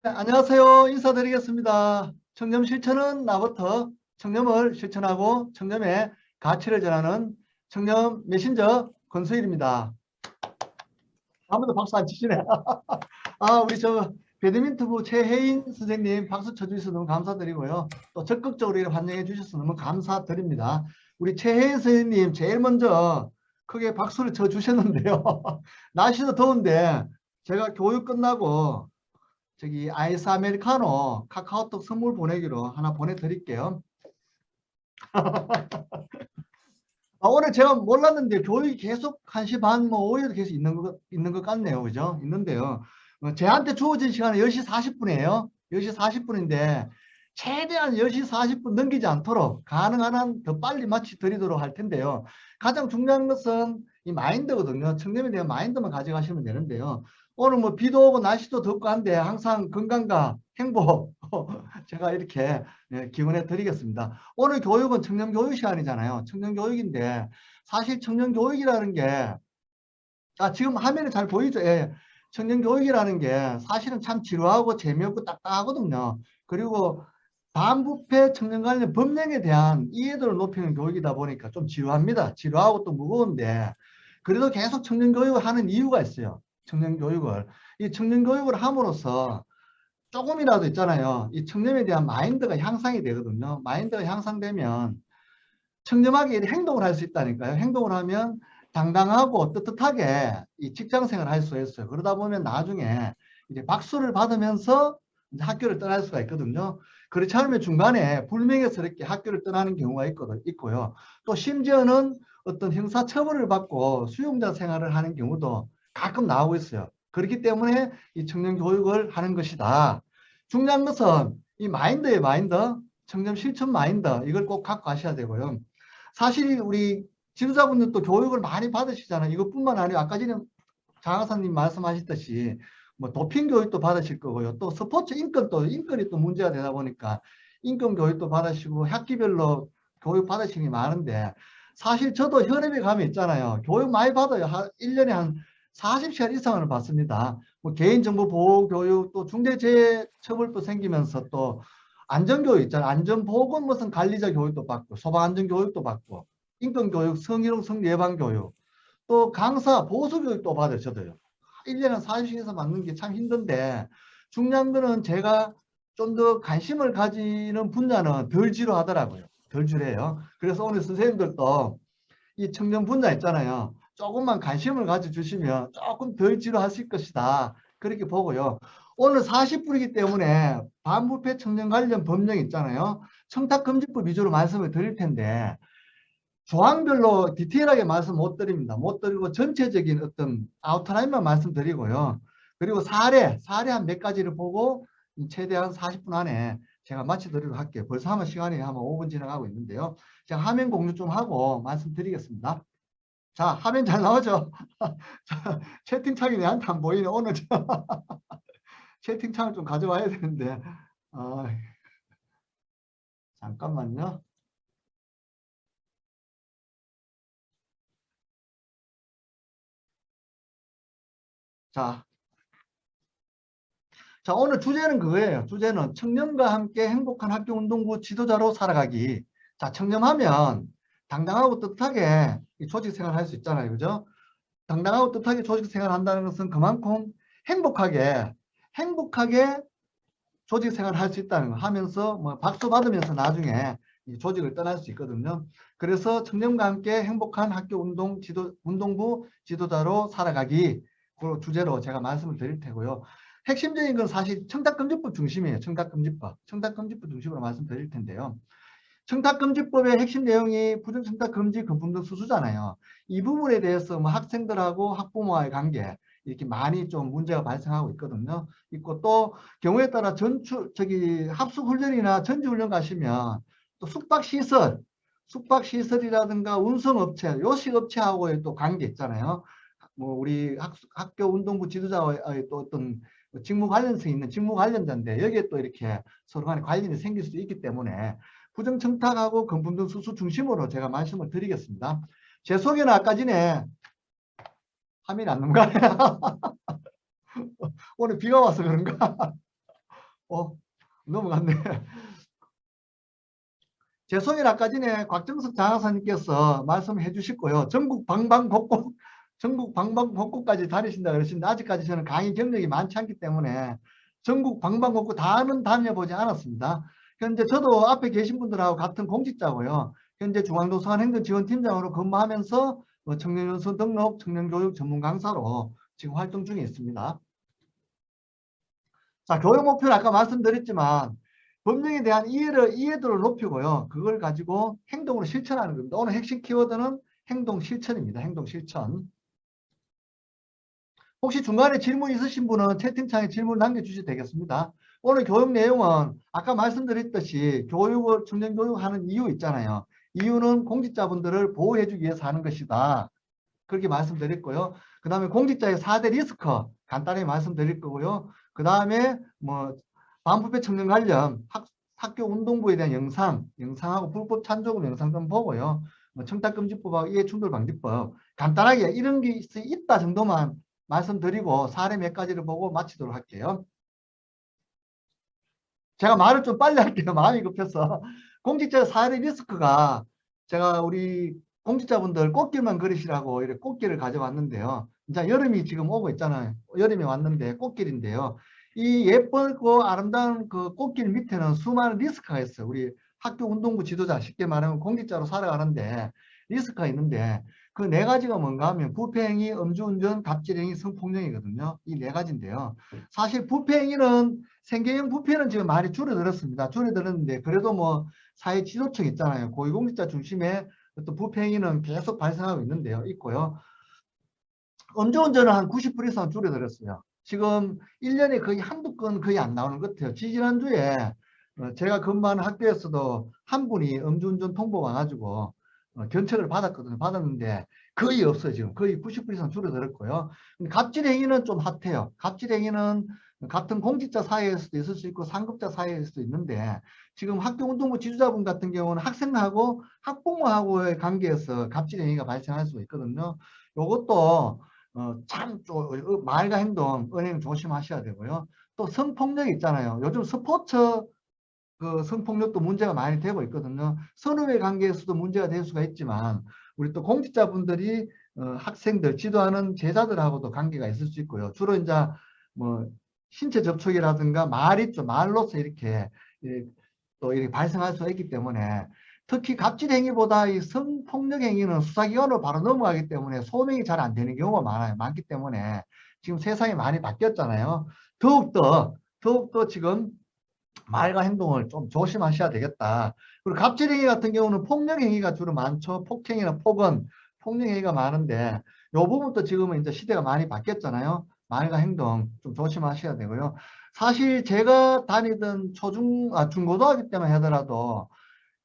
네, 안녕하세요. 인사드리겠습니다. 청렴 실천은 나부터 청렴을 실천하고 청렴의 가치를 전하는 청렴 메신저 권수일입니다. 아무도 박수 안 치시네. 우리 배드민턴부 최혜인 선생님 박수 쳐주셔서 너무 감사드리고요. 또 적극적으로 이렇게 환영해 주셔서 너무 감사드립니다. 우리 최혜인 선생님 제일 먼저 크게 박수를 쳐 주셨는데요. 날씨도 더운데 제가 교육 끝나고 아이스 아메리카노 카카오톡 선물 보내기로 하나 보내드릴게요. 오늘 제가 몰랐는데 교육이 계속 1시 반, 5일도 계속 있는 것 같네요. 그죠? 있는데요. 저한테 주어진 시간은 10시 40분이에요. 10시 40분인데 최대한 10시 40분 넘기지 않도록 가능한 한 더 빨리 마치 드리도록 할 텐데요. 가장 중요한 것은 이 마인드거든요. 청렴에 대한 마인드만 가져가시면 되는데요. 오늘 뭐 비도 오고 날씨도 덥고 한데 항상 건강과 행복 제가 이렇게 기원해 드리겠습니다. 오늘 교육은 청년교육 시간이잖아요. 청년교육인데 사실 청년교육이라는 게 지금 화면에 잘 보이죠? 예. 청년교육이라는 게 사실은 참 지루하고 재미없고 딱딱하거든요. 그리고 반부패 청년 관련 법령에 대한 이해도를 높이는 교육이다 보니까 좀 지루합니다. 지루하고 또 무거운데 그래도 계속 청년교육을 하는 이유가 있어요. 청년교육을. 이 청년교육을 함으로써 조금이라도 있잖아요. 이 청렴에 대한 마인드가 향상이 되거든요. 마인드가 향상되면 청렴하게 행동을 할 수 있다니까요. 행동을 하면 당당하고 떳떳하게 이 직장 생활을 할 수 있어요. 그러다 보면 나중에 이제 박수를 받으면서 이제 학교를 떠날 수가 있거든요. 그렇지 않으면 중간에 불명예스럽게 학교를 떠나는 경우가 있고요. 또 심지어는 어떤 형사처벌을 받고 수용자 생활을 하는 경우도 가끔 나오고 있어요. 그렇기 때문에 이 청년 교육을 하는 것이다. 중요한 것은 이 마인드예요, 마인드. 청년 실천 마인드. 이걸 꼭 갖고 가셔야 되고요. 사실 우리 지도자분들도 교육을 많이 받으시잖아요. 이것뿐만 아니고 아까 전에 장하사님 말씀하셨듯이 뭐 도핑 교육도 받으실 거고요. 또 스포츠 인권이 또 문제가 되다 보니까 인권 교육도 받으시고 학기별로 교육 받으시는 게 많은데 사실 저도 현업에 가면 있잖아요. 교육 많이 받아요. 1년에 한 40시간 이상을 받습니다. 뭐 개인정보 보호 교육 또 중대재해처벌법 생기면서 또 안전교육 있잖아요. 안전보건 무슨 관리자 교육도 받고 소방안전교육도 받고 인권교육, 성희롱, 성예방교육 또 강사 보수교육도 받아요. 저도요. 1년에 40시간에서 받는 게 참 힘든데 중요한 거는 제가 좀 더 관심을 가지는 분야는 덜 지루하더라고요. 덜 지루해요. 그래서 오늘 선생님들도 이 청년 분야 있잖아요. 조금만 관심을 가져주시면 조금 덜 지루하실 것이다. 그렇게 보고요. 오늘 40분이기 때문에 반부패 청년 관련 법령 있잖아요. 청탁금지법 위주로 말씀을 드릴 텐데 조항별로 디테일하게 말씀 못 드립니다. 못 드리고 전체적인 어떤 아웃라인만 말씀드리고요. 그리고 사례 한 몇 가지를 보고 최대한 40분 안에 제가 마치도록 할게요. 벌써 하면 시간이 한 5분 지나가고 있는데요. 제가 화면 공유 좀 하고 말씀드리겠습니다. 자, 화면 잘 나오죠? 채팅창이 내한테 안 보이네. 오늘 채팅창을 좀 가져와야 되는데. 잠깐만요. 자, 오늘 주제는 그거예요. 주제는 청렴과 함께 행복한 학교운동부 지도자로 살아가기. 자, 청렴하면 당당하고 떳떳하게 조직생활 할 수 있잖아요. 그죠? 당당하고 떳떳하게 조직생활 한다는 것은 그만큼 행복하게 조직생활 할 수 있다는 거 하면서 뭐 박수 받으면서 나중에 이 조직을 떠날 수 있거든요. 그래서 청렴과 함께 행복한 운동부 지도자로 살아가기 그 주제로 제가 말씀을 드릴 테고요. 핵심적인 건 사실 청탁금지법 중심이에요. 청탁금지법 중심으로 말씀드릴 텐데요. 청탁금지법의 핵심 내용이 부정청탁금지 금품등 수수잖아요. 이 부분에 대해서 뭐 학생들하고 학부모와의 관계 이렇게 많이 좀 문제가 발생하고 있거든요. 있고 또 경우에 따라 합숙훈련이나 전지훈련 가시면 또 숙박시설이라든가 운송업체, 요식업체하고의 또 관계 있잖아요. 뭐 우리 학교 운동부 지도자와의 또 어떤 직무 관련성 있는 직무 관련자인데 여기에 또 이렇게 서로 간에 관련이 생길 수 있기 때문에 부정청탁하고 금품등 수수 중심으로 제가 말씀을 드리겠습니다. 제 소개는 아까 전에 화면이 안 넘어가네요. 오늘 비가 와서 그런가? 어, 넘어갔네. 죄송해요. 아까 전에 곽정석 장학사님께서 말씀해 주셨고요. 전국 방방곡곡까지 다니신다 그러시는데 아직까지 저는 강의 경력이 많지 않기 때문에 전국 방방곡곡 다는 다녀보지 않았습니다. 현재 저도 앞에 계신 분들하고 같은 공직자고요. 현재 중앙도서관 행정지원팀장으로 근무하면서 청년연수 등록 청년교육 전문 강사로 지금 활동 중에 있습니다. 자, 교육 목표는 아까 말씀드렸지만 법령에 대한 이해도를 높이고요. 그걸 가지고 행동으로 실천하는 겁니다. 오늘 핵심 키워드는 행동 실천입니다. 행동 실천. 혹시 중간에 질문 있으신 분은 채팅창에 질문 남겨주셔도 되겠습니다. 오늘 교육 내용은 아까 말씀드렸듯이 교육을 청년교육하는 이유 있잖아요. 이유는 공직자분들을 보호해주기 위해서 하는 것이다. 그렇게 말씀드렸고요. 그 다음에 공직자의 4대 리스크 간단히 말씀드릴 거고요. 그 다음에 뭐 반부패 청년 관련 학교 운동부에 대한 영상하고 불법 찬조금 영상 좀 보고요. 뭐 청탁금지법하고 이해충돌방지법 간단하게 이런 게 있다 정도만 말씀드리고 사례 몇 가지를 보고 마치도록 할게요. 제가 말을 좀 빨리 할게요. 마음이 급해서. 공직자 사례 리스크가 제가 우리 공직자분들 꽃길만 걸으시라고 이렇게 꽃길을 가져왔는데요. 이제 여름이 지금 오고 있잖아요. 여름이 왔는데 꽃길인데요. 이 예쁘고 아름다운 그 꽃길 밑에는 수많은 리스크가 있어요. 우리 학교 운동부 지도자 쉽게 말하면 공직자로 살아가는데 리스크가 있는데 그 네 가지가 뭔가 하면 부패행위, 음주운전, 갑질행위, 성폭력이거든요. 이 네 가지인데요. 사실 부패행위는 생계형 부패는 지금 많이 줄어들었습니다. 줄어들었는데 그래도 뭐 사회 지도층 있잖아요. 고위공직자 중심의 어떤 부패행위는 계속 발생하고 있고요. 음주운전은 한 90% 이상 줄어들었어요. 지금 1년에 거의 한두 건 거의 안 나오는 것 같아요. 지지난주에 제가 근무하는 학교에서도 한 분이 음주운전 통보 와가지고 견책을 받았거든요. 받았는데 거의 없어요. 지금 거의 90% 이상 줄어들었고요. 갑질 행위는 좀 핫해요. 갑질 행위는 같은 공직자 사이에서도 있을 수 있고 상급자 사이에서도 있는데 지금 학교운동부 지도자분 같은 경우는 학생하고 학부모하고의 관계에서 갑질 행위가 발생할 수가 있거든요. 요것도 말과 행동, 은행 조심하셔야 되고요. 또 성폭력 있잖아요. 요즘 스포츠 그 성폭력도 문제가 많이 되고 있거든요. 선후배 관계에서도 문제가 될 수가 있지만 우리 또 공직자분들이 학생들 지도하는 제자들하고도 관계가 있을 수 있고요. 주로 이제 뭐 신체 접촉이라든가 말이 좀 말로서 이렇게 또 이렇게 발생할 수가 있기 때문에 특히 갑질 행위보다 이 성폭력 행위는 수사기관으로 바로 넘어가기 때문에 소명이 잘 안 되는 경우가 많기 때문에 지금 세상이 많이 바뀌었잖아요. 더욱더 지금 말과 행동을 좀 조심하셔야 되겠다. 그리고 갑질행위 같은 경우는 폭력행위가 주로 많죠. 폭행이나 폭언, 폭력행위가 많은데 요 부분도 지금은 이제 시대가 많이 바뀌었잖아요. 말과 행동 좀 조심하셔야 되고요. 사실 제가 다니던 중고등학교 때만 하더라도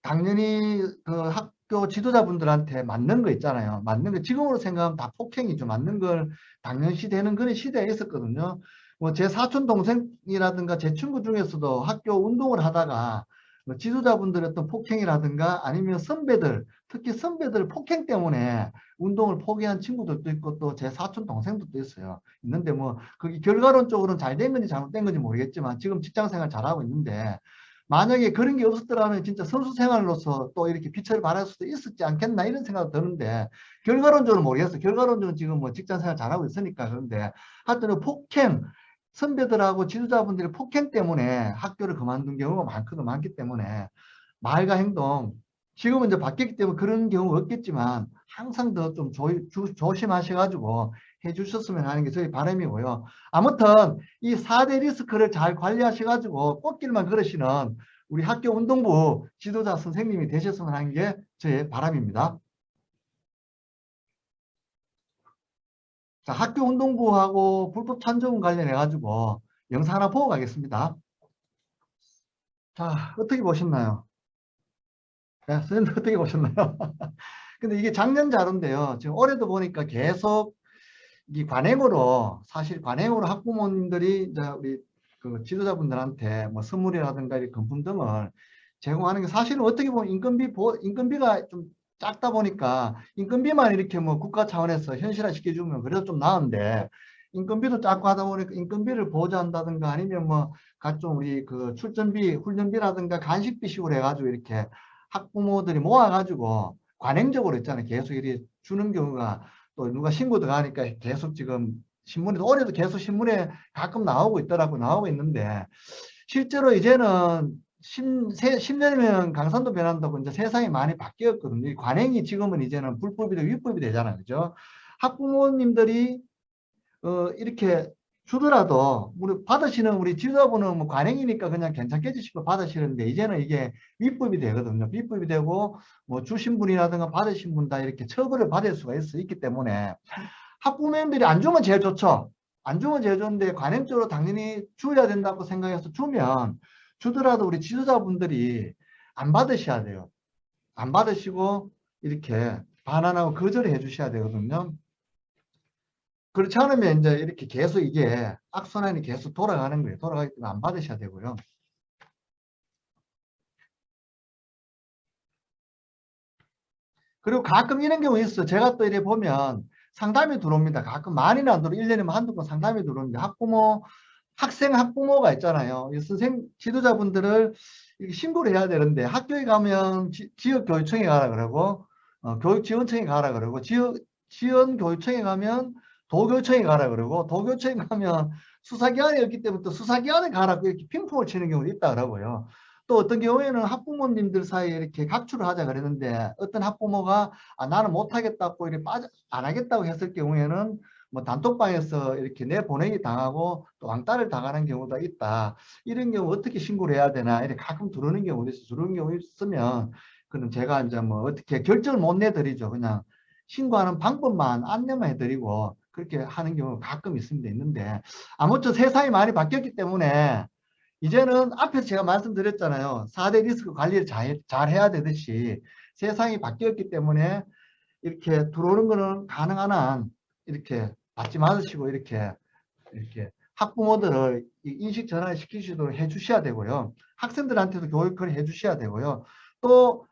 당연히 그 학교 지도자분들한테 맞는 거 있잖아요. 맞는 거 지금으로 생각하면 다 폭행이죠. 맞는 걸 당연시 되는 그런 시대에 있었거든요. 뭐 제 사촌 동생이라든가 제 친구 중에서도 학교 운동을 하다가 뭐 지도자분들의 어떤 폭행이라든가 아니면 선배들 특히 선배들 폭행 때문에 운동을 포기한 친구들도 있고 또 제 사촌 동생들도 있어요. 있는데 뭐 그게 결과론적으로는 잘 된 건지 잘못된 건지 모르겠지만 지금 직장생활 잘하고 있는데 만약에 그런 게 없었더라면 진짜 선수 생활로서 또 이렇게 빛을 발할 수도 있었지 않겠나 이런 생각도 드는데 결과론적으로 모르겠어요. 결과론적으로 지금 뭐 직장 생활 잘하고 있으니까. 그런데 하여튼 폭행 선배들하고 지도자분들이 폭행 때문에 학교를 그만둔 경우가 많기 때문에 말과 행동 지금은 이제 바뀌었기 때문에 그런 경우가 없겠지만 항상 더 좀 조심하셔가지고 해주셨으면 하는 게 저희 바람이고요. 아무튼 이 4대 리스크를 잘 관리하셔가지고 꽃길만 걸으시는 우리 학교 운동부 지도자 선생님이 되셨으면 하는 게 저의 바람입니다. 자, 학교 운동부하고 불법 찬조금 관련해가지고 영상 하나 보고 가겠습니다. 자, 어떻게 보셨나요? 네, 선생님 어떻게 보셨나요? 근데 이게 작년 자료인데요. 지금 올해도 보니까 계속 이 관행으로 사실 관행으로 학부모님들이 이제 우리 그 지도자분들한테 뭐 선물이라든가 금품 등을 제공하는 게 사실은 어떻게 보면 인건비가 좀 작다 보니까 인건비만 이렇게 뭐 국가 차원에서 현실화 시켜주면 그래도 좀 나은데 인건비도 작고 하다 보니까 인건비를 보조한다든가 아니면 뭐 각종 우리 그 출전비, 훈련비라든가 간식비식으로 해가지고 이렇게 학부모들이 모아가지고 관행적으로 있잖아요. 계속 이렇게 주는 경우가 또 누가 신고 들어가니까 계속 지금 신문에도 올해도 계속 신문에 가끔 나오고 있더라고 나오고 있는데 실제로 이제는 10년이면 강산도 변한다고 이제 세상이 많이 바뀌었거든요. 이 관행이 지금은 이제는 불법이 되고 위법이 되잖아요. 그죠? 학부모님들이 이렇게 주더라도 우리 받으시는 우리 지도자분은 뭐 관행이니까 그냥 괜찮게 해주시고 받으시는데 이제는 이게 위법이 되거든요. 위법이 되고 뭐 주신 분이라든가 받으신 분 다 이렇게 처벌을 받을 수가 있기 때문에 학부모님들이 안 주면 제일 좋죠. 안 주면 제일 좋은데 관행적으로 당연히 줘야 된다고 생각해서 주면 주더라도 우리 지도자분들이 안 받으셔야 돼요. 안 받으시고 이렇게 반환하고 거절해 주셔야 되거든요. 그렇지 않으면 이제 이렇게 계속 이게 악순환이 계속 돌아가는 거예요. 돌아가기 때문에 안 받으셔야 되고요. 그리고 가끔 이런 경우 있어요. 제가 또 이래 보면 상담이 들어옵니다. 가끔 많이는 안 들어오고 1년에 한두 번 상담이 들어오는데 학부모, 학생 학부모가 있잖아요. 이 선생 지도자분들을 신고를 해야 되는데 학교에 가면 지역교육청에 가라 그러고 교육지원청에 가라 그러고 지원교육청에 가면 도교청에 가라 그러고 도교청에 가면 수사기관이 없기 때문에 또 수사기관에 가라고 이렇게 핑퐁을 치는 경우도 있다 그러고요. 또 어떤 경우에는 학부모님들 사이에 이렇게 각출을 하자 그랬는데 어떤 학부모가 나는 못하겠다고 이렇게 안 하겠다고 했을 경우에는 뭐 단톡방에서 이렇게 내보내기 당하고 또 왕따를 당하는 경우도 있다. 이런 경우 어떻게 신고를 해야 되나 이렇게 가끔 들어오는 경우도 있어요. 들어오는 경우 있으면 그럼 제가 이제 뭐 어떻게 결정을 못 내드리죠. 그냥 신고하는 방법만 안내만 해드리고 그렇게 하는 경우가 가끔 있는데 아무튼 세상이 많이 바뀌었기 때문에 이제는 앞에서 제가 말씀드렸잖아요. 4대 리스크 관리를 잘 해야 되듯이 세상이 바뀌었기 때문에 이렇게 들어오는 거는 가능한 한 이렇게 받지 마시고 이렇게 학부모들을 인식 전환을 시키시도록 해주셔야 되고요. 학생들한테도 교육을 해주셔야 되고요. 또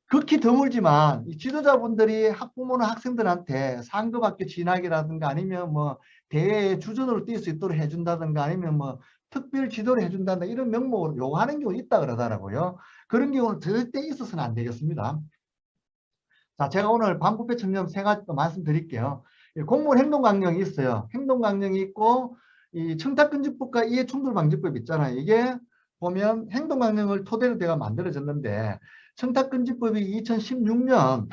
극히 드물지만 이 지도자분들이 학부모나 학생들한테 상급학교 진학이라든가 아니면 뭐 대회에 주전으로 뛸 수 있도록 해준다든가 아니면 뭐 특별 지도를 해준다든가 이런 명목으로 요구하는 경우 있다 그러더라고요. 그런 경우는 절대 있어서는 안 되겠습니다. 자, 제가 오늘 반부패 청렴 세 가지 또 말씀드릴게요. 공무원 행동강령이 있어요. 행동강령이 있고 이 청탁금지법과 이해충돌방지법 있잖아요. 이게 보면 행동강령을 토대로 내가 만들어졌는데 청탁금지법이 2016년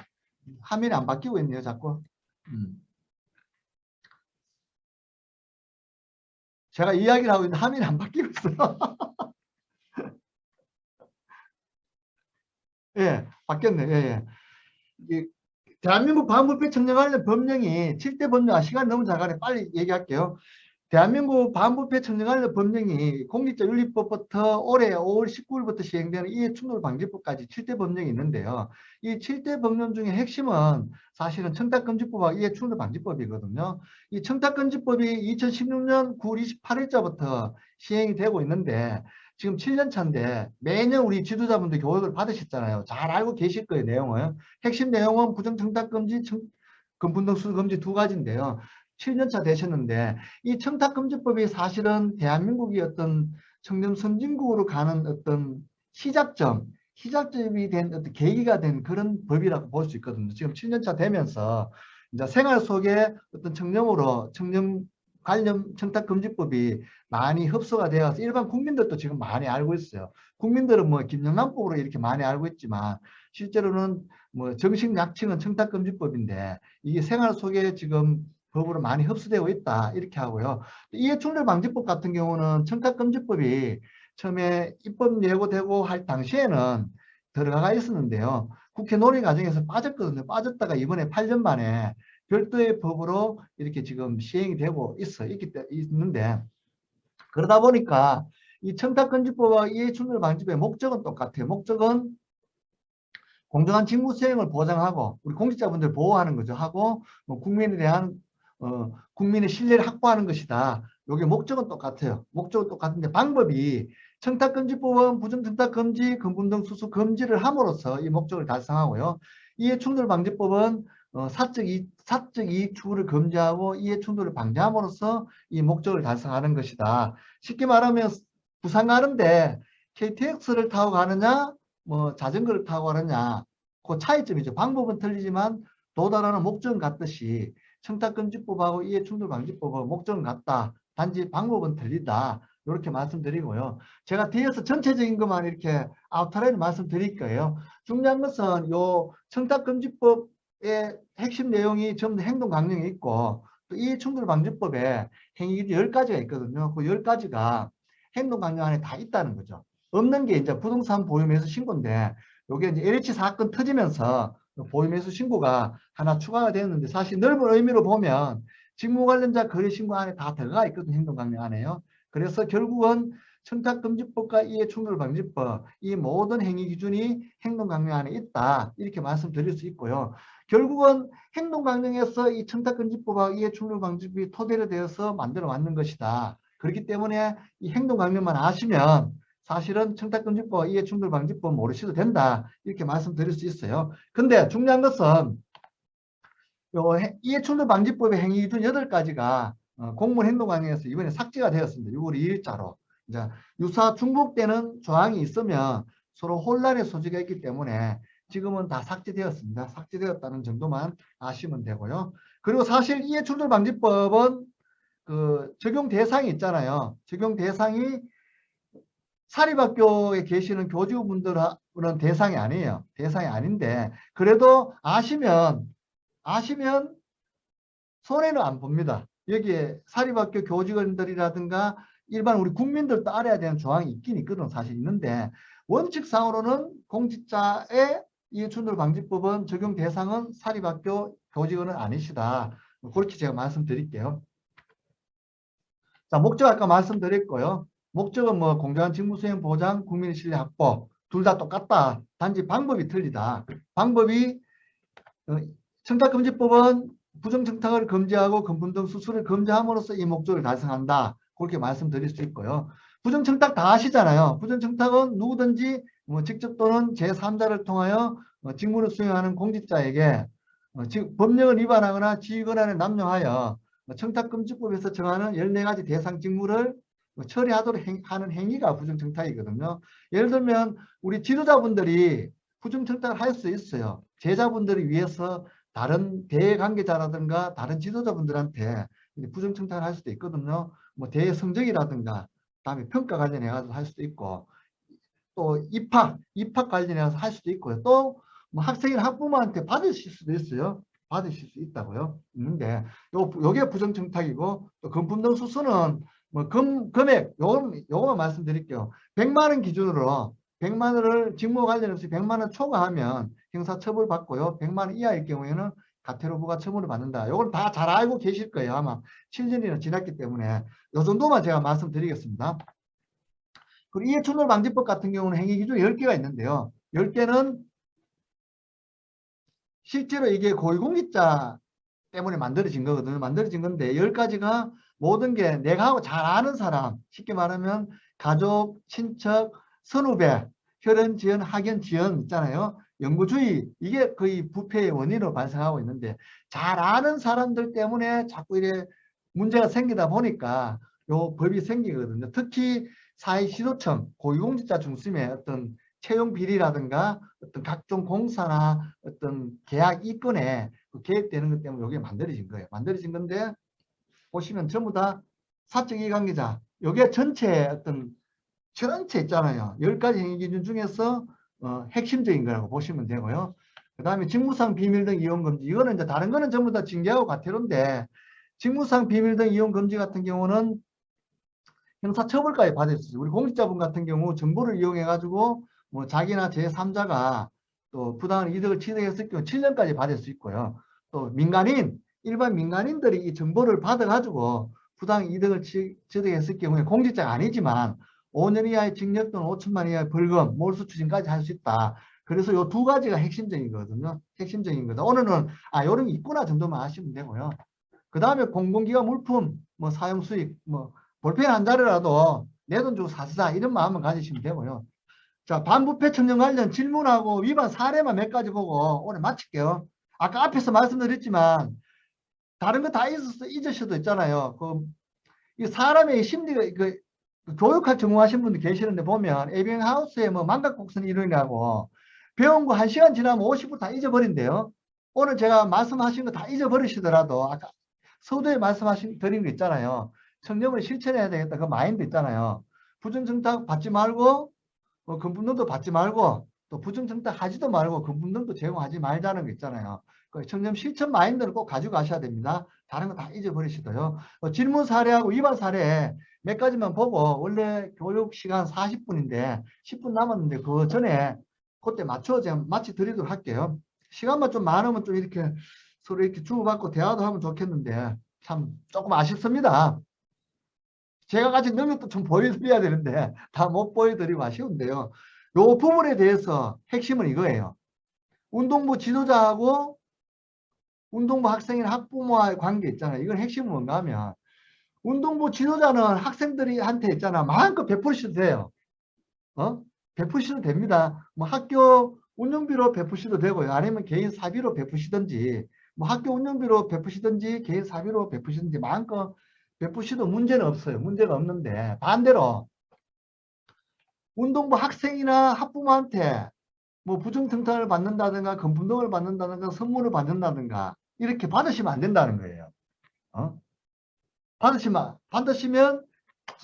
화면이 안 바뀌고 있네요. 자꾸. 제가 이야기를 하고 있는데 화면이 안 바뀌고 있어요. 예, 바뀌었네요. 예, 예. 대한민국 반부패 청정 관련 법령이 7대 법령, 시간 너무 잘 가네. 빨리 얘기할게요. 대한민국 반부패 청정관련 법령이 공직자윤리법부터 올해 5월 19일부터 시행되는 이해충돌방지법까지 7대 법령이 있는데요. 이 7대 법령 중에 핵심은 사실은 청탁금지법과 이해충돌방지법이거든요. 이 청탁금지법이 2016년 9월 28일자부터 시행이 되고 있는데 지금 7년 차인데 매년 우리 지도자분들 교육을 받으셨잖아요. 잘 알고 계실 거예요, 내용을. 핵심 내용은 부정청탁금지, 금품등 수수금지 두 가지인데요. 7년차 되셨는데 이 청탁금지법이 사실은 대한민국이 어떤 청렴 선진국으로 가는 어떤 시작점이 된 어떤 계기가 된 그런 법이라고 볼 수 있거든요. 지금 7년차 되면서 이제 생활 속에 어떤 청렴 관련 청탁금지법이 많이 흡수가 되어서 일반 국민들도 지금 많이 알고 있어요. 국민들은 뭐 김영란법으로 이렇게 많이 알고 있지만 실제로는 뭐 정식 약칭은 청탁금지법인데 이게 생활 속에 지금 법으로 많이 흡수되고 있다 이렇게 하고요. 이해충돌방지법 같은 경우는 청탁금지법이 처음에 입법 예고되고 할 당시에는 들어가 있었는데요. 국회 논의 과정에서 빠졌거든요. 빠졌다가 이번에 8년 만에 별도의 법으로 이렇게 지금 시행이 되고 있는데 그러다 보니까 이 청탁금지법과 이해충돌방지법의 목적은 똑같아요. 목적은 공정한 직무 수행을 보장하고 우리 공직자분들 보호하는 거죠. 하고 뭐 국민에 대한 국민의 신뢰를 확보하는 것이다. 이게 목적은 똑같아요. 목적은 똑같은데 방법이 청탁금지법은 부정청탁금지, 금품등 수수 금지를 함으로써 이 목적을 달성하고요. 이해충돌방지법은 사적 이익 추구를 금지하고 이해 충돌을 방지함으로써 이 목적을 달성하는 것이다. 쉽게 말하면 부산 가는데 KTX를 타고 가느냐 뭐 자전거를 타고 가느냐 그 차이점이죠. 방법은 틀리지만 도달하는 목적은 같듯이 청탁금지법하고 이해충돌방지법은 목적은 같다. 단지 방법은 틀리다. 이렇게 말씀드리고요. 제가 뒤에서 전체적인 것만 이렇게 아웃라인 말씀드릴 거예요. 중요한 것은 요 청탁금지법의 핵심 내용이 전부 행동 강령에 있고 또 이해충돌방지법에 행위기준 10가지가 있거든요. 그 10가지가 행동 강령 안에 다 있다는 거죠. 없는 게 이제 부동산 보유매수 신고인데 요게 이제 LH 사건 터지면서 보유매수 신고가 하나 추가가 되었는데 사실 넓은 의미로 보면 직무 관련자 거래 신고 안에 다 들어가 있거든요. 행동 강령 안에요. 그래서 결국은 청탁금지법과 이해충돌방지법 이 모든 행위 기준이 행동 강령 안에 있다. 이렇게 말씀드릴 수 있고요. 결국은 행동 강령에서 이 청탁금지법과 이해충돌방지법이 토대로 되어서 만들어 왔는 것이다. 그렇기 때문에 이 행동 강령만 아시면 사실은 청탁금지법, 이해충돌방지법 모르셔도 된다. 이렇게 말씀드릴 수 있어요. 근데 중요한 것은 요 이해충돌방지법의 행위 기준 8가지가 공무원 행동강령에서 이번에 삭제가 되었습니다. 6월 2일자로. 이제 유사 중복되는 조항이 있으면 서로 혼란의 소지가 있기 때문에 지금은 다 삭제되었습니다. 삭제되었다는 정도만 아시면 되고요. 그리고 사실 이해충돌방지법은 그 적용 대상이 있잖아요. 적용 대상이 사립학교에 계시는 교직원분들은 대상이 아니에요. 대상이 아닌데 그래도 아시면 손해는 안 봅니다. 여기에 사립학교 교직원들이라든가 일반 우리 국민들도 알아야 되는 조항이 있긴 있거든. 사실 있는데 원칙상으로는 공직자의 이해충돌방지법은 적용 대상은 사립학교 교직원은 아니시다. 그렇게 제가 말씀드릴게요. 자, 목적 아까 말씀드렸고요. 목적은 뭐 공정한 직무수행 보장, 국민의 신뢰 확보 둘 다 똑같다. 단지 방법이 틀리다. 방법이 청탁금지법은 부정청탁을 금지하고 금품 등 수수를 금지함으로써 이 목적을 달성한다. 그렇게 말씀드릴 수 있고요. 부정청탁 다 아시잖아요. 부정청탁은 누구든지 뭐 직접 또는 제3자를 통하여 직무를 수행하는 공직자에게 법령을 위반하거나 지휘권한을 남용하여 청탁금지법에서 정하는 14가지 대상 직무를 처리하도록 하는 행위가 부정청탁이거든요. 예를 들면 우리 지도자분들이 부정청탁을 할 수 있어요. 제자분들을 위해서 다른 대관계자라든가 다른 지도자분들한테 부정청탁을 할 수도 있거든요. 뭐 대회 성적이라든가 그다음에 평가 관련해서 할 수도 있고 또 입학 관련해서 할 수도 있고요. 또 뭐 학생이나 학부모한테 받으실 수도 있어요. 받으실 수 있다고요. 있는데 요게 부정청탁이고 또 금품등 수수는 뭐 금액 요거만 말씀드릴게요. 100만 원 기준으로 100만 원을 직무 관련 없이 100만 원 초과하면 형사처벌 받고요. 100만 원 이하일 경우에는 가태료부가 처벌을 받는다. 요걸 다 잘 알고 계실 거예요. 아마 7년이나 지났기 때문에 요 정도만 제가 말씀드리겠습니다. 그리고 이해충돌방지법 같은 경우는 행위기준 10개가 있는데요. 10개는 실제로 이게 고위공직자 때문에 만들어진 거거든요. 만들어진 건데 10가지가 모든 게 내가 하고 잘 아는 사람, 쉽게 말하면 가족, 친척, 선후배, 혈연, 지연, 학연, 지연 있잖아요. 영구주의 이게 거의 부패의 원인으로 발생하고 있는데 잘 아는 사람들 때문에 자꾸 이래 문제가 생기다 보니까 요 법이 생기거든요. 특히 사회지도청, 고위공직자 중심의 어떤 채용 비리라든가 어떤 각종 공사나 어떤 계약 이권에 개입되는 것 때문에 이게 만들어진 거예요. 만들어진 건데 보시면 전부 다 사적 이해관계자. 이게 전체 어떤 전체 있잖아요. 10가지 행위기준 중에서 핵심적인 거라고 보시면 되고요. 그 다음에 직무상 비밀 등 이용 금지. 이거는 이제 다른 거는 전부 다 징계하고 과태료인데 직무상 비밀 등 이용 금지 같은 경우는 형사처벌까지 받을 수 있어요. 우리 공직자분 같은 경우 정보를 이용해 가지고 뭐 자기나 제3자가 또 부당한 이득을 취득했을 경우 7년까지 받을 수 있고요. 또 일반 민간인들이 이 정보를 받아 가지고 부당 이득을 취득했을 경우에 공직자가 아니지만 5년 이하의 징역 또는 5천만 이하의 벌금, 몰수 추징까지 할 수 있다. 그래서 요 두 가지가 핵심적인 거거든요. 핵심적인 거다. 오늘은 요런 게 있구나 정도만 아시면 되고요. 그 다음에 공공기관 물품, 뭐 사용 수익, 뭐 볼펜 한 자루라도 내 돈 주고 사시자 이런 마음을 가지시면 되고요. 자, 반부패 청정 관련 질문하고 위반 사례만 몇 가지 보고 오늘 마칠게요. 아까 앞에서 말씀드렸지만 다른 거 다 잊을 수도 있잖아요. 이 사람의 심리가 교육학 전공하신 분들 계시는데 보면 에빙하우스의 뭐 망각곡선 이론이라고 배운 거 1시간 지나면 50% 다 잊어버린대요. 오늘 제가 말씀하신 거 다 잊어버리시더라도 아까 서두에 말씀하신 드린 거 있잖아요. 청렴을 실천해야 되겠다. 그 마인드 있잖아요. 부정청탁 받지 말고 금품등도 받지 말고 또 부정청탁 하지도 말고 금품등도 제공하지 말자는 거 있잖아요. 그 청렴 실천 마인드를 꼭 가지고 가셔야 됩니다. 다른 거 다 잊어버리시고요. 질문 사례하고 위반 사례 몇 가지만 보고 원래 교육 시간 40분인데 10분 남았는데 그 전에 그때 맞춰 제가 마치 드리도록 할게요. 시간만 좀 많으면 좀 이렇게 서로 이렇게 주고받고 대화도 하면 좋겠는데 참 조금 아쉽습니다. 제가 가진 능력도 좀 보여드려야 되는데 다 못 보여드리고 아쉬운데요. 요 부분에 대해서 핵심은 이거예요. 운동부 지도자하고 운동부 학생이나 학부모와의 관계 있잖아요. 이건 핵심은 뭔가 하면 운동부 지도자는 학생들한테 있잖아. 마음껏 베푸셔도 돼요. 베푸셔도 됩니다. 뭐 학교 운영비로 베푸셔도 되고요. 아니면 개인 사비로 베푸시든지 뭐 학교 운영비로 베푸시든지 개인 사비로 베푸시든지 마음껏 베푸셔도 문제는 없어요. 문제가 없는데 반대로 운동부 학생이나 학부모한테 뭐 부정청탁을 받는다든가 금품등을 받는다든가 선물을 받는다든가 이렇게 받으시면 안 된다는 거예요. 받으시면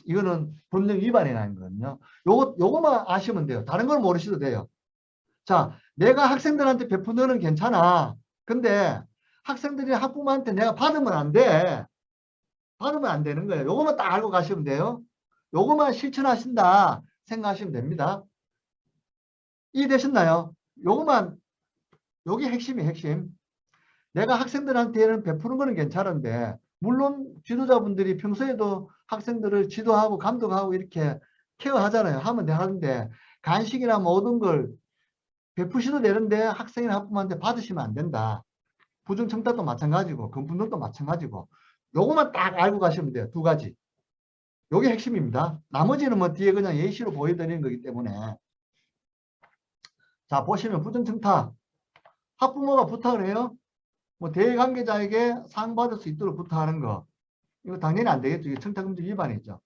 이거는 법령 위반이 나는 거거든요. 요거만 아시면 돼요. 다른 걸 모르셔도 돼요. 자, 내가 학생들한테 베푸는 건 괜찮아. 근데 학생들이 학부모한테 내가 받으면 안 돼. 받으면 안 되는 거예요. 요거만 딱 알고 가시면 돼요. 요거만 실천하신다 생각하시면 됩니다. 이해되셨나요? 요거만, 요게 핵심이에요, 핵심. 내가 학생들한테는 베푸는 거는 괜찮은데 물론 지도자분들이 평소에도 학생들을 지도하고 감독하고 이렇게 케어하잖아요. 하면 하는데 간식이나 모든 걸 베푸셔도 되는데 학생이나 학부모한테 받으시면 안 된다. 부정청탁도 마찬가지고 금품등도 마찬가지고 요거만 딱 알고 가시면 돼요. 두 가지. 요게 핵심입니다. 나머지는 뭐 뒤에 그냥 예시로 보여드리는 거기 때문에 자 보시면 부정청탁 학부모가 부탁을 해요. 뭐 대외 관계자에게 상 받을 수 있도록 부탁하는 거. 이거 당연히 안 되겠죠. 이게 청탁금지 위반이죠.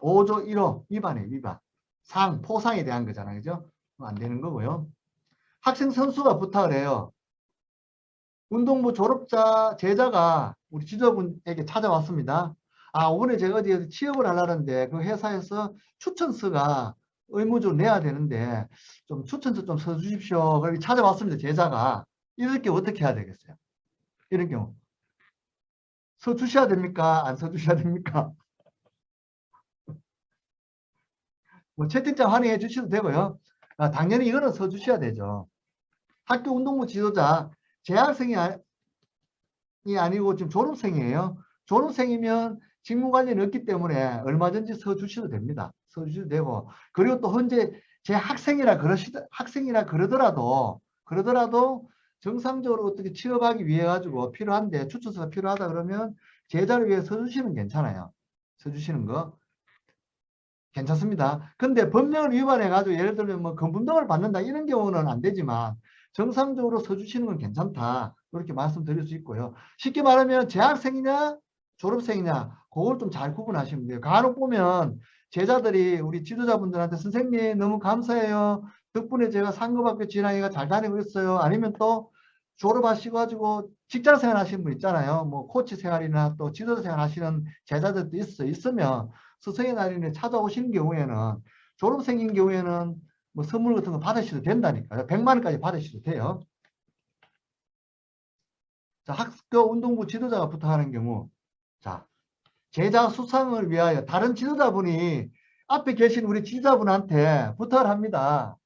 5조 1호 위반이에요. 위반. 포상에 대한 거잖아요. 그죠? 안 되는 거고요. 학생 선수가 부탁을 해요. 운동부 졸업자 제자가 우리 지도부에게 찾아왔습니다. 아, 오늘 제가 어디 취업을 하려는데 그 회사에서 추천서가 의무적으로 내야 되는데 좀 추천서 좀 써주십시오. 그렇게 찾아왔습니다. 제자가. 이렇게 어떻게 해야 되겠어요? 이런 경우. 써주셔야 됩니까? 안 써주셔야 됩니까? 뭐 채팅창 환영해 주셔도 되고요. 당연히 이거는 써주셔야 되죠. 학교 운동부 지도자 재학생이 아니고 지금 졸업생이에요. 졸업생이면 직무 관련이 없기 때문에 얼마든지 써주셔도 됩니다. 써주셔도 되고 그리고 또 현재 제 학생이라 그러더라도 정상적으로 어떻게 취업하기 위해 가지고 필요한데 추천서가 필요하다 그러면 제자를 위해 써주시면 괜찮아요. 써주시는 거 괜찮습니다. 근데 법령을 위반해 가지고 예를 들면 뭐 금품등을 받는다 이런 경우는 안 되지만 정상적으로 써주시는 건 괜찮다. 이렇게 말씀드릴 수 있고요. 쉽게 말하면 재학생이냐 졸업생이냐 그걸 좀 잘 구분하시면 돼요. 간혹 보면 제자들이 우리 지도자분들한테 선생님 너무 감사해요. 덕분에 제가 상급학교 진학이가 잘 다니고 있어요. 아니면 또 졸업하시고 가지고 직장생활 하시는 분 있잖아요. 뭐 코치 생활이나 또 지도자 생활 하시는 제자들도 있으면 스승의 날인에 찾아오시는 경우에는 졸업생인 경우에는 뭐 선물 같은 거 받으셔도 된다니까요. 100만 원까지 받으셔도 돼요. 자, 학교 운동부 지도자가 부탁하는 경우 자, 제자 수상을 위하여 다른 지도자분이 앞에 계신 우리 지도자분한테 부탁을 합니다.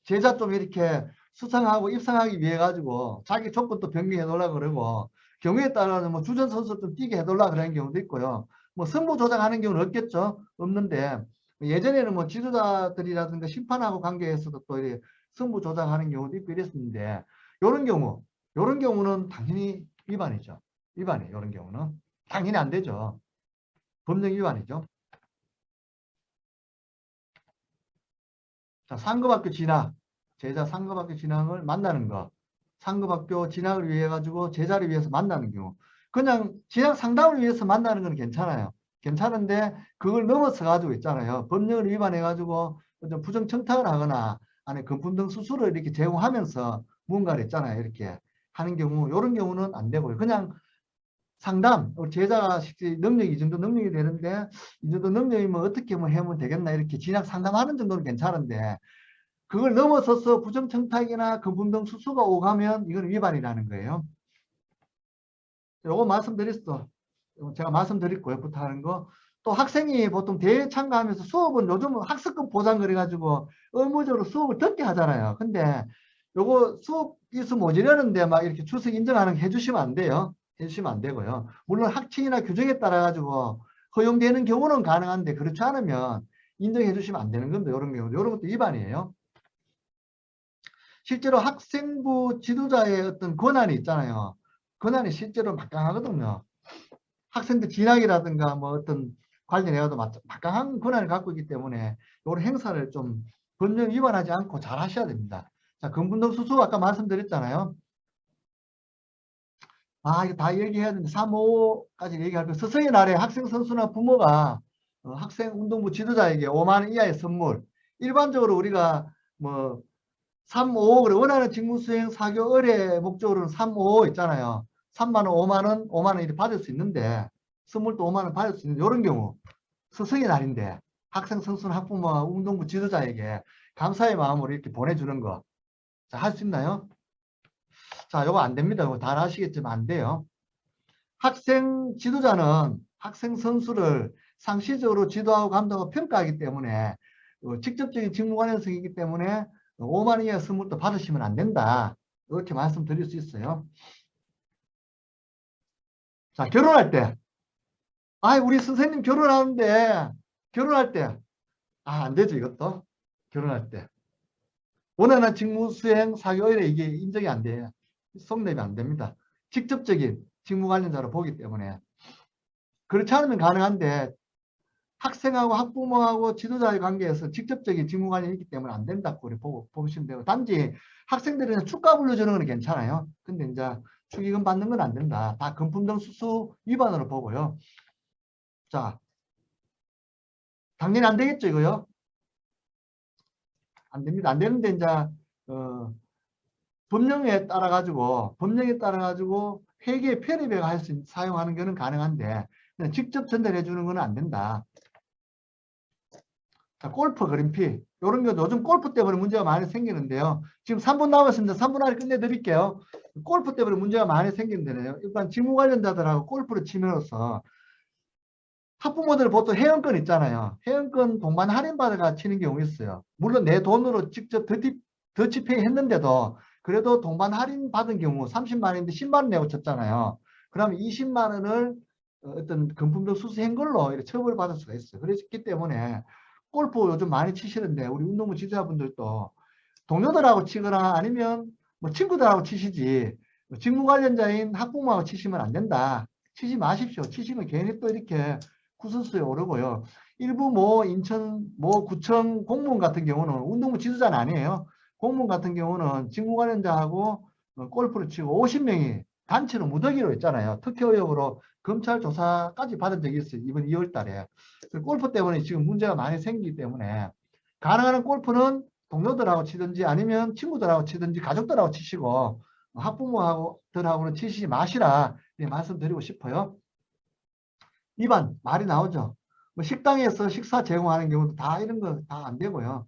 제자 좀 이렇게 수상하고 입상하기 위해 가지고 자기 조건도 변경해 놓으려고 그러고 경우에 따라서 뭐 주전 선수 좀 뛰게 해달라 그러는 경우도 있고요. 뭐 승부 조작하는 경우는 없겠죠. 없는데 예전에는 뭐 지도자들이라든가 심판하고 관계에서도 또 이렇게 승부 조작하는 경우도 있고 이랬었는데 이런 경우는 당연히 위반이죠. 위반이에요. 이런 경우는 당연히 안 되죠. 법령 위반이죠. 자, 상급학교 진학 제자 상급학교 진학을 만나는 거. 상급학교 진학을 위해 가지고 제자를 위해서 만나는 경우. 그냥 진학 상담을 위해서 만나는 건 괜찮아요. 괜찮은데 그걸 넘어서 가지고 있잖아요. 법령을 위반해 가지고 좀 부정 청탁을 하거나 안에 금품등 수수를 이렇게 제공하면서 뭔가를 했잖아요. 이렇게 하는 경우, 이런 경우는 안 되고요. 그냥 상담, 제자가 능력이 이 정도 능력이 되는데 이 정도 능력이면 어떻게 뭐 하면 되겠나 이렇게 진학 상담하는 정도는 괜찮은데 그걸 넘어서서 부정청탁이나 금품등 수수가 오가면 이건 위반이라는 거예요. 요거 말씀드렸어. 제가 말씀드렸고요. 부탁하는 거. 또 학생이 보통 대회 참가하면서 수업은 요즘은 학습금 보장 그래가지고 의무적으로 수업을 듣게 하잖아요. 근데 요거 수업 이수 모자라는데 막 이렇게 출석 인정하는 거 해주시면 안 돼요. 해주시면 안 되고요. 물론 학칙이나 규정에 따라 가지고 허용되는 경우는 가능한데 그렇지 않으면 인정해 주시면 안 되는 건데 이런 경우 이런 것도 위반이에요. 실제로 학생부 지도자의 어떤 권한이 있잖아요. 권한이 실제로 막강하거든요. 학생들 진학이라든가 뭐 어떤 관련해가도 막강한 권한을 갖고 있기 때문에 이런 행사를 좀 법령 위반하지 않고 잘 하셔야 됩니다. 자, 금분등 수수 아까 말씀드렸잖아요. 아, 이거 다 얘기해야 되는데 3호까지 얘기할 거. 스승의 날에 학생 선수나 부모가 학생 운동부 지도자에게 5만 원 이하의 선물. 일반적으로 우리가 뭐 3, 5, 그래. 원하는 직무 수행 사교 의뢰 목적으로는 3, 5 있잖아요. 3만 원, 5만 원, 5만 원 이렇게 받을 수 있는데 선물도 5만 원 받을 수 있는 이런 경우 스승의 날인데 학생 선수나 학부모와 운동부 지도자에게 감사의 마음으로 이렇게 보내주는 거. 자, 할 수 있나요? 자, 이거 안 됩니다. 이거 다 아시겠지만 안 돼요. 학생 지도자는 학생 선수를 상시적으로 지도하고 감독하고 평가하기 때문에 직접적인 직무 관련성이기 때문에 5만 원 이하 선물도 받으시면 안 된다. 이렇게 말씀드릴 수 있어요. 자, 결혼할 때. 아, 우리 선생님 결혼하는데 결혼할 때. 아, 안 되죠, 이것도. 결혼할 때. 원하는 직무 수행 사교일에 이게 인정이 안 돼요. 성립이 안 됩니다. 직접적인 직무 관련자로 보기 때문에. 그렇지 않으면 가능한데 학생하고 학부모하고 지도자의 관계에서 직접적인 직무 관련이 있기 때문에 안 된다고 보시면 되고 단지 학생들은 축가 불러주는 건 괜찮아요. 근데 이제 축의금 받는 건 안 된다. 다 금품등 수수 위반으로 보고요. 자, 당연히 안 되겠죠, 이거요? 안 됩니다. 안 되는데 이제 법령에 따라 가지고 회계 편입에 사용하는 거는 가능한데 직접 전달해 주는 건 안 된다. 자, 골프 그린피 이런 거 요즘 골프 때문에 문제가 많이 생기는데요. 지금 3분 남았습니다. 3분 안에 끝내드릴게요. 골프 때문에 문제가 많이 생긴다네요. 일단 직무 관련자들하고 골프를 치면서 학부모들 보통 회원권 있잖아요. 회원권 동반 할인 받아가 치는 경우 있어요. 물론 내 돈으로 직접 더치페이 했는데도 그래도 동반 할인 받은 경우 30만 원인데 10만 원 내고 쳤잖아요. 그러면 20만 원을 어떤 금품등 수수한 걸로 이렇게 처벌받을 수가 있어요. 그렇기 때문에 골프 요즘 많이 치시는데 우리 운동부 지도자분들도 동료들하고 치거나 아니면 뭐 친구들하고 치시지 직무 관련자인 학부모하고 치시면 안 된다. 치지 마십시오. 치시면 괜히 또 이렇게 구설수에 오르고요. 일부 뭐 인천 뭐 구청 공무원 같은 경우는 운동부 지도자는 아니에요. 공무원 같은 경우는 직무 관련자하고 골프를 치고 50명이 단체로 무더기로 있잖아요. 특혜 의혹으로 검찰 조사까지 받은 적이 있어요. 이번 2월 달에. 골프 때문에 지금 문제가 많이 생기기 때문에 가능한 골프는 동료들하고 치든지 아니면 친구들하고 치든지 가족들하고 치시고 학부모들하고는 치시지 마시라 말씀드리고 싶어요. 위반 말이 나오죠. 뭐 식당에서 식사 제공하는 경우도 다 이런 거 다 안 되고요.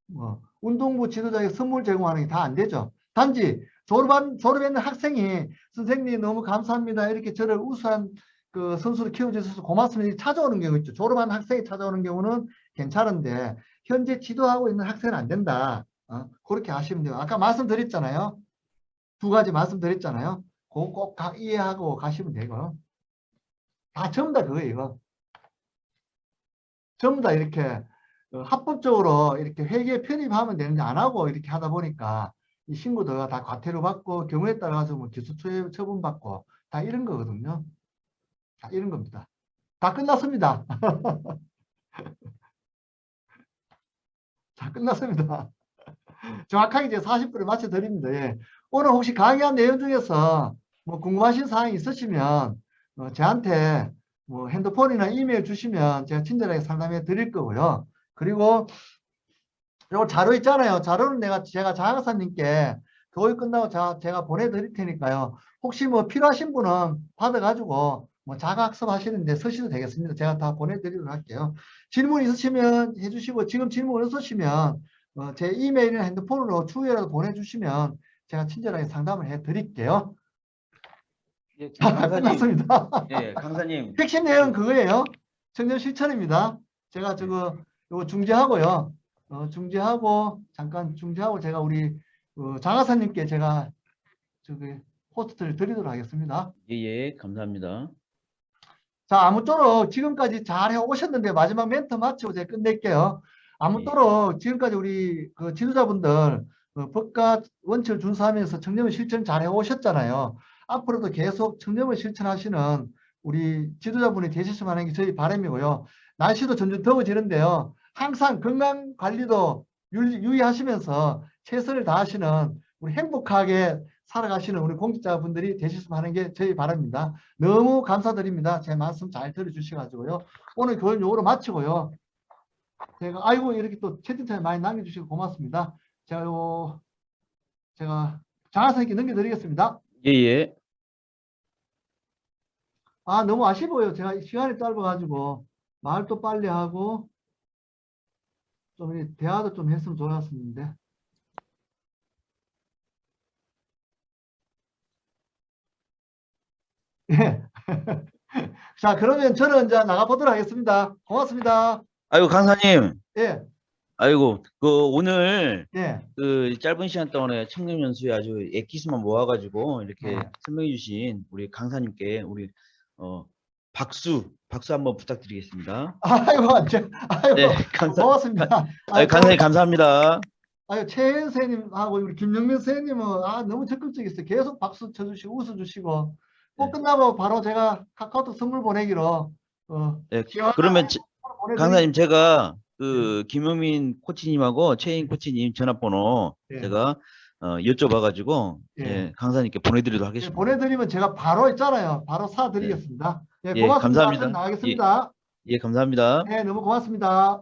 뭐 운동부 지도자에게 선물 제공하는 게 다 안 되죠. 단지 졸업했는 학생이 선생님 너무 감사합니다. 이렇게 저를 우수한 그 선수를 키워주셔서 고맙습니다. 찾아오는 경우 있죠. 졸업한 학생이 찾아오는 경우는 괜찮은데 현재 지도하고 있는 학생은 안 된다. 그렇게 하시면 돼요. 아까 말씀드렸잖아요. 두 가지 말씀드렸잖아요. 그거 꼭 이해하고 가시면 되고요. 다 전부 다 그거예요. 이거. 전부 다 이렇게 합법적으로 이렇게 회계에 편입하면 되는데 안 하고 이렇게 하다 보니까 이 신고도가 다 과태료 받고 경우에 따라서 뭐 기소 처분 받고 다 이런 거거든요. 다 이런 겁니다. 다 끝났습니다. 다 끝났습니다. 정확하게 이제 40분을 맞춰 드립니다. 예. 오늘 혹시 강의한 내용 중에서 뭐 궁금하신 사항이 있으시면 저한테 뭐 핸드폰이나 이메일 주시면 제가 친절하게 상담해 드릴 거고요. 그리고 요 자료 있잖아요. 자료는 제가 장학사님께 교육 끝나고 제가 보내드릴 테니까요. 혹시 뭐 필요하신 분은 받아가지고 뭐 자가학습 하시는데 쓰셔도 되겠습니다. 제가 다 보내드리도록 할게요. 질문 있으시면 해주시고 지금 질문 없으시면 제 이메일이나 핸드폰으로 추후에라도 보내주시면 제가 친절하게 상담을 해드릴게요. 예, 자, 강사님. 끝났습니다. 예, 강사님. 핵심 내용은 그거예요. 청년 실천입니다. 제가 저거 요거 중지하고요. 중지하고 잠깐 중지하고 제가 우리 장하사님께 제가 저기 호스트를 드리도록 하겠습니다. 예, 예, 감사합니다. 자, 아무쪼록 지금까지 잘 해오셨는데 마지막 멘트 마치고 제가 끝낼게요. 아무쪼록 지금까지 우리 그 지도자분들 법과 원칙을 준수하면서 청렴을 실천 잘 해오셨잖아요. 앞으로도 계속 청렴을 실천하시는 우리 지도자분이 되셨으면 하는 게 저희 바람이고요. 날씨도 점점 더워지는데요. 항상 건강 관리도 유의하시면서 최선을 다하시는 우리 행복하게 살아가시는 우리 공직자분들이 되셨으면 하는 게 저희 바람입니다. 너무 감사드립니다. 제 말씀 잘 들어주셔가지고요. 오늘 교육 요거로 마치고요. 제가 아이고 이렇게 또 채팅창에 많이 남겨주시고 고맙습니다. 제가 장하선님께 넘겨드리겠습니다. 예, 예. 아 너무 아쉬워요. 제가 시간이 짧아가지고 말도 빨리 하고 좀 대화도 좀 했으면 좋았었는데. 예. 자 그러면 저는 이제 나가보도록 하겠습니다. 고맙습니다. 아이고, 강사님. 예. 아이고, 오늘 예. 그 짧은 시간 동안에 청렴연수에 아주 액기스만 모아가지고 이렇게 네. 설명해 주신 우리 강사님께 우리 박수 한번 부탁드리겠습니다. 아이고, 아이고, 네, 고맙습니다. 강사님 감사합니다. 아유, 최혜연 선생님하고 우리 김영민 선생님은 너무 적극적이었어요. 계속 박수 쳐주시고 웃어주시고 꼭 네. 끝나고 바로 제가 카카오톡 선물 보내기로 네, 시원하게 그러면 강사님 제가 네. 김용민 코치님하고 최인 코치님 전화번호 네. 제가 여쭤봐가지고 네. 강사님께 보내드리도록 하겠습니다. 보내드리면 제가 바로 있잖아요. 바로 사드리겠습니다. 네, 예, 고맙습니다. 감사합니다. 나가겠습니다. 예, 감사합니다. 네, 너무 고맙습니다.